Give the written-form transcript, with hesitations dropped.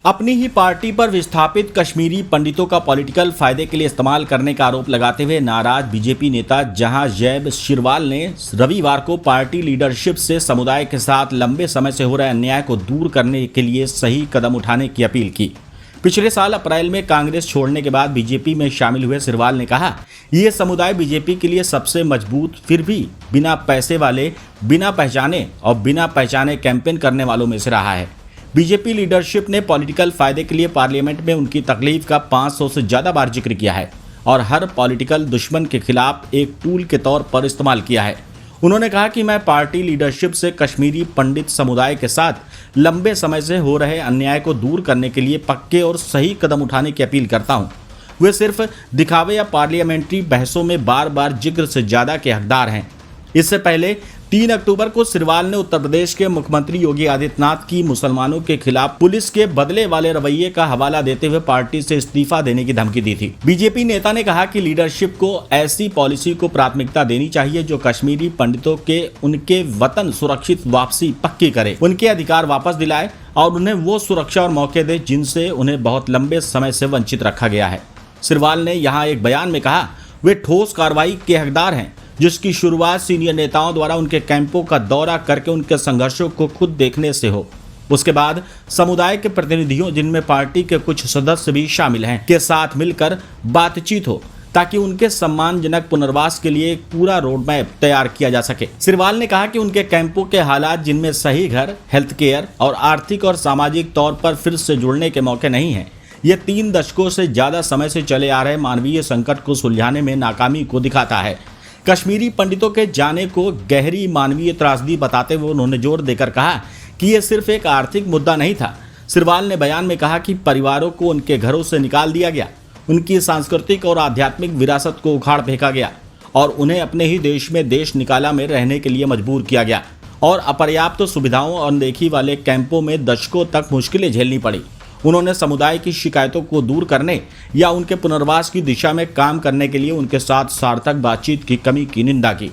अपनी ही पार्टी पर विस्थापित कश्मीरी पंडितों का पॉलिटिकल फायदे के लिए इस्तेमाल करने का आरोप लगाते हुए नाराज बीजेपी नेता जहां जैब शिरवाल ने रविवार को पार्टी लीडरशिप से समुदाय के साथ लंबे समय से हो रहे अन्याय को दूर करने के लिए सही कदम उठाने की अपील की। पिछले साल अप्रैल में कांग्रेस छोड़ने के बाद बीजेपी में शामिल हुए शिरवाल ने कहा, ये समुदाय बीजेपी के लिए सबसे मजबूत फिर भी बिना पैसे वाले, बिना पहचाने और बिना पहचाने कैंपेन करने वालों में से रहा है। बीजेपी लीडरशिप ने पॉलिटिकल फायदे के लिए पार्लियामेंट में उनकी तकलीफ का 500 से ज़्यादा बार जिक्र किया है और हर पॉलिटिकल दुश्मन के खिलाफ एक टूल के तौर पर इस्तेमाल किया है। उन्होंने कहा कि मैं पार्टी लीडरशिप से कश्मीरी पंडित समुदाय के साथ लंबे समय से हो रहे अन्याय को दूर करने के लिए पक्के और सही कदम उठाने की अपील करता हूं। वे सिर्फ दिखावे या पार्लियामेंट्री बहसों में बार बार जिक्र से ज़्यादा के हकदार हैं। इससे पहले 3 अक्टूबर को शिरवाल ने उत्तर प्रदेश के मुख्यमंत्री योगी आदित्यनाथ की मुसलमानों के खिलाफ पुलिस के बदले वाले रवैये का हवाला देते हुए पार्टी से इस्तीफा देने की धमकी दी थी। बीजेपी नेता ने कहा कि लीडरशिप को ऐसी पॉलिसी को प्राथमिकता देनी चाहिए जो कश्मीरी पंडितों के उनके वतन सुरक्षित वापसी पक्की करे, उनके अधिकार वापस दिलाए और उन्हें वो सुरक्षा और मौके दे जिनसे उन्हें बहुत लंबे समय से वंचित रखा गया है। शिरवाल ने यहाँ एक बयान में कहा, वे ठोस कार्रवाई के हकदार हैं जिसकी शुरुआत सीनियर नेताओं द्वारा उनके कैंपों का दौरा करके उनके संघर्षों को खुद देखने से हो। उसके बाद समुदाय के प्रतिनिधियों, जिनमें पार्टी के कुछ सदस्य भी शामिल हैं, के साथ मिलकर बातचीत हो ताकि उनके सम्मानजनक पुनर्वास के लिए एक पूरा रोड मैप तैयार किया जा सके। शिरवाल ने कहा कि उनके कैंपों के हालात, जिनमें सही घर, हेल्थ केयर और आर्थिक और सामाजिक तौर पर फिर से जुड़ने के मौके नहीं हैं, ये 3 दशकों से ज़्यादा समय से चले आ रहे मानवीय संकट को सुलझाने में नाकामी को दिखाता है। कश्मीरी पंडितों के जाने को गहरी मानवीय त्रासदी बताते हुए उन्होंने जोर देकर कहा कि यह सिर्फ एक आर्थिक मुद्दा नहीं था। शिरवाल ने बयान में कहा कि परिवारों को उनके घरों से निकाल दिया गया, उनकी सांस्कृतिक और आध्यात्मिक विरासत को उखाड़ फेंका गया और उन्हें अपने ही देश में देश निकाला में रहने के लिए मजबूर किया गया और अपर्याप्त सुविधाओं और अनदेखी वाले कैंपों में दशकों तक मुश्किलें झेलनी पड़ी। उन्होंने समुदाय की शिकायतों को दूर करने या उनके पुनर्वास की दिशा में काम करने के लिए उनके साथ सार्थक बातचीत की कमी की निंदा की।